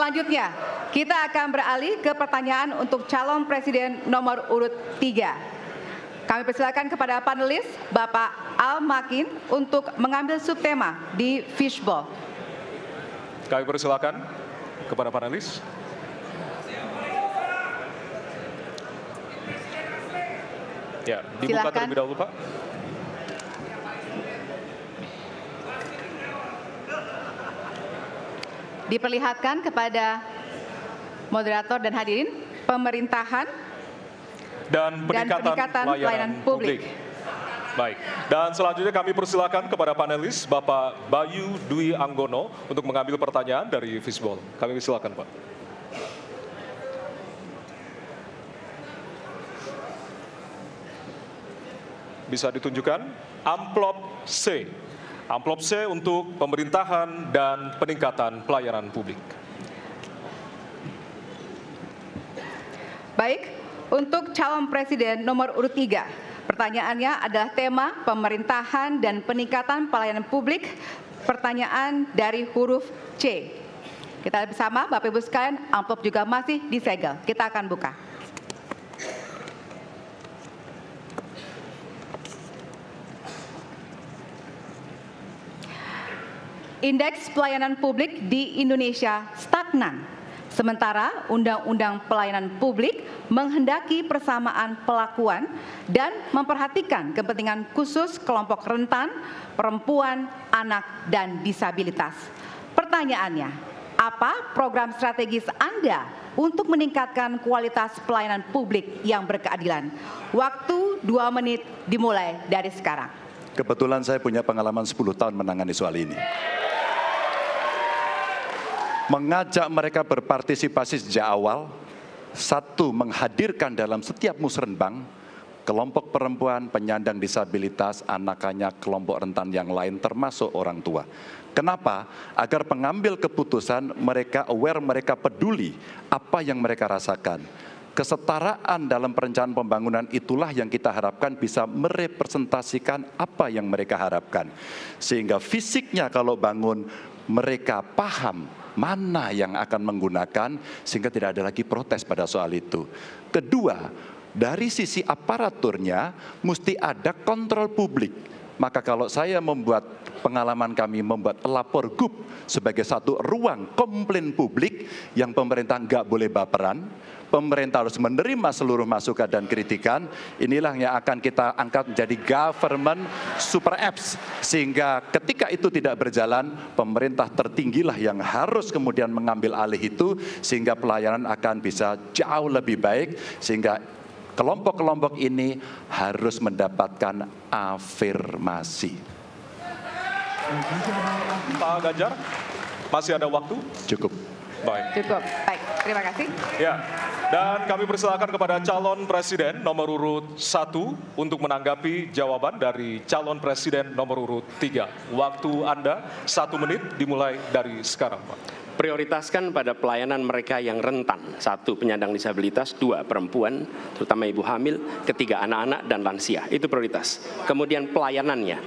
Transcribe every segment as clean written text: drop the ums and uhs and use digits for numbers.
Selanjutnya, kita akan beralih ke pertanyaan untuk calon presiden nomor urut 3. Kami persilakan kepada panelis Bapak Al Makin untuk mengambil subtema di fishbowl. Kami persilakan kepada panelis. Ya, dibuka terlebih dahulu, Pak. Diperlihatkan kepada moderator dan hadirin pemerintahan dan peningkatan pelayanan publik. Baik, dan selanjutnya kami persilakan kepada panelis Bapak Bayu Dwi Anggono untuk mengambil pertanyaan dari fishbowl. Kami silakan, Pak. Bisa ditunjukkan amplop C. Amplop C untuk pemerintahan dan peningkatan pelayanan publik. Baik, untuk calon presiden nomor urut 3, pertanyaannya adalah tema pemerintahan dan peningkatan pelayanan publik, pertanyaan dari huruf C. Kita lihat bersama, Bapak Ibu sekalian, amplop juga masih disegel. Kita akan buka. Indeks pelayanan publik di Indonesia stagnan. Sementara Undang-Undang Pelayanan Publik menghendaki persamaan pelakuan dan memperhatikan kepentingan khusus kelompok rentan, perempuan, anak, dan disabilitas. Pertanyaannya, apa program strategis Anda untuk meningkatkan kualitas pelayanan publik yang berkeadilan? Waktu 2 menit dimulai dari sekarang. Kebetulan saya punya pengalaman 10 tahun menangani soal ini. Mengajak mereka berpartisipasi sejak awal, satu, menghadirkan dalam setiap musrenbang kelompok perempuan, penyandang disabilitas, anak-anak, kelompok rentan yang lain termasuk orang tua. Kenapa? Agar pengambil keputusan mereka aware, mereka peduli apa yang mereka rasakan. Kesetaraan dalam perencanaan pembangunan itulah yang kita harapkan bisa merepresentasikan apa yang mereka harapkan. Sehingga fisiknya kalau bangun, mereka paham mana yang akan menggunakan, sehingga tidak ada lagi protes pada soal itu. Kedua, dari sisi aparaturnya mesti ada kontrol publik. Maka kalau saya membuat pengalaman kami membuat lapor GUP sebagai satu ruang komplain publik yang pemerintah nggak boleh baperan, pemerintah harus menerima seluruh masukan dan kritikan, inilah yang akan kita angkat menjadi government super apps. Sehingga ketika itu tidak berjalan, pemerintah tertinggilah yang harus kemudian mengambil alih itu, sehingga pelayanan akan bisa jauh lebih baik, sehingga kelompok-kelompok ini harus mendapatkan afirmasi. Pak Ganjar, masih ada waktu? Cukup. Baik. Cukup. Baik, terima kasih. Ya, dan kami persilakan kepada calon presiden nomor urut 1 untuk menanggapi jawaban dari calon presiden nomor urut 3. Waktu Anda 1 menit dimulai dari sekarang, Pak. Prioritaskan pada pelayanan mereka yang rentan. 1, penyandang disabilitas. 2, perempuan, terutama ibu hamil. 3, anak-anak dan lansia. Itu prioritas. Kemudian pelayanannya.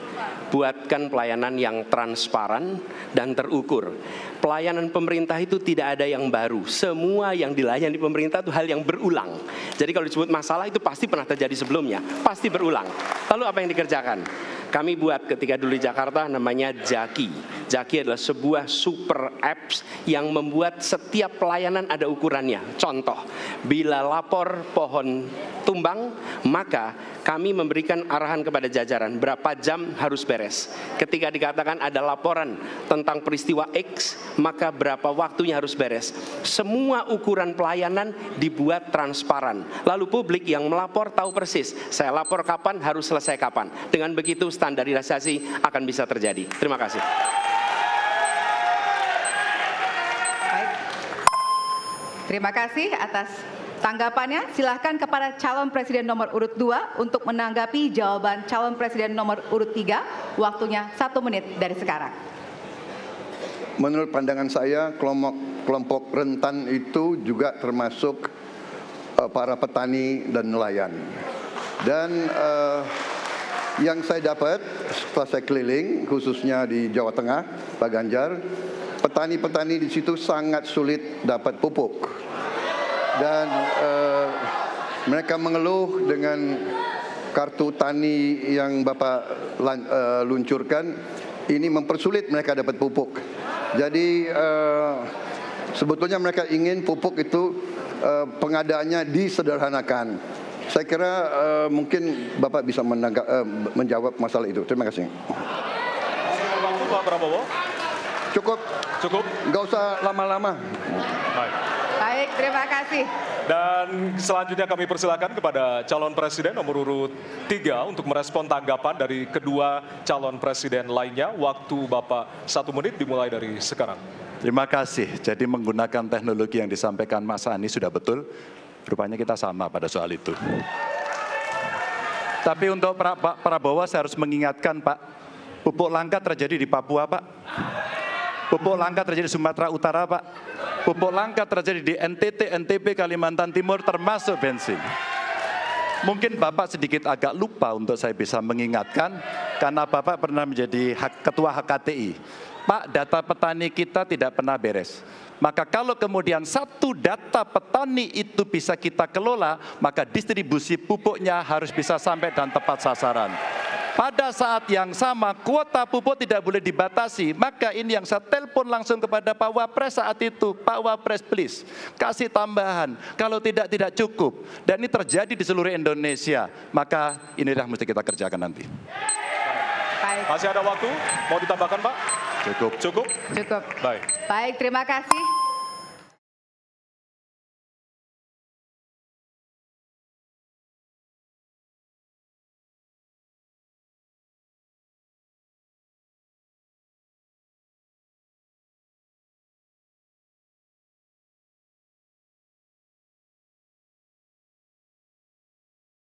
Buatkan pelayanan yang transparan dan terukur. Pelayanan pemerintah itu tidak ada yang baru. Semua yang dilayani pemerintah itu hal yang berulang. Jadi kalau disebut masalah itu pasti pernah terjadi sebelumnya. Pasti berulang. Lalu apa yang dikerjakan? Kami buat ketika dulu di Jakarta namanya Jaki. Jaki adalah sebuah super apps yang membuat setiap pelayanan ada ukurannya. Contoh, bila lapor pohon tumbang, maka kami memberikan arahan kepada jajaran berapa jam harus beres. Ketika dikatakan ada laporan tentang peristiwa X, maka berapa waktunya harus beres. Semua ukuran pelayanan dibuat transparan. Lalu publik yang melapor tahu persis, saya lapor kapan, harus selesai kapan. Dengan begitu standarisasi akan bisa terjadi. Terima kasih. Baik. Terima kasih atas tanggapannya. Silahkan kepada calon presiden nomor urut 2 untuk menanggapi jawaban calon presiden nomor urut 3. Waktunya 1 menit dari sekarang. Menurut pandangan saya, kelompok rentan itu juga termasuk para petani dan nelayan. Dan yang saya dapat setelah saya keliling, khususnya di Jawa Tengah, Pak Ganjar, petani-petani di situ sangat sulit dapat pupuk. Dan mereka mengeluh dengan kartu tani yang Bapak luncurkan, ini mempersulit mereka dapat pupuk. Jadi sebetulnya mereka ingin pupuk itu pengadaannya disederhanakan. Saya kira mungkin Bapak bisa menjawab masalah itu. Terima kasih. Waktu Pak Prabowo. Cukup. Cukup. Nggak usah lama-lama. Baik. Baik, terima kasih. Dan selanjutnya kami persilakan kepada calon presiden nomor urut 3 untuk merespon tanggapan dari kedua calon presiden lainnya. Waktu Bapak 1 menit dimulai dari sekarang. Terima kasih. Jadi menggunakan teknologi yang disampaikan Mas Ani sudah betul. Rupanya kita sama pada soal itu. Tapi untuk Pak Prabowo saya harus mengingatkan Pak, pupuk langka terjadi di Papua Pak. Pupuk langka terjadi di Sumatera Utara Pak. Pupuk langka terjadi di NTT, NTB, Kalimantan Timur termasuk bensin. Mungkin Bapak sedikit agak lupa untuk saya bisa mengingatkan karena Bapak pernah menjadi ketua HKTI. Pak, data petani kita tidak pernah beres. Maka kalau kemudian satu data petani itu bisa kita kelola, maka distribusi pupuknya harus bisa sampai dan tepat sasaran. Pada saat yang sama, kuota pupuk tidak boleh dibatasi. Maka ini yang saya telepon langsung kepada Pak Wapres saat itu. Pak Wapres, please, kasih tambahan. Kalau tidak cukup. Dan ini terjadi di seluruh Indonesia. Maka inilah mesti kita kerjakan nanti. Baik. Masih ada waktu? Mau ditambahkan Pak? Cukup. Cukup? Cukup. Baik. Baik, terima kasih.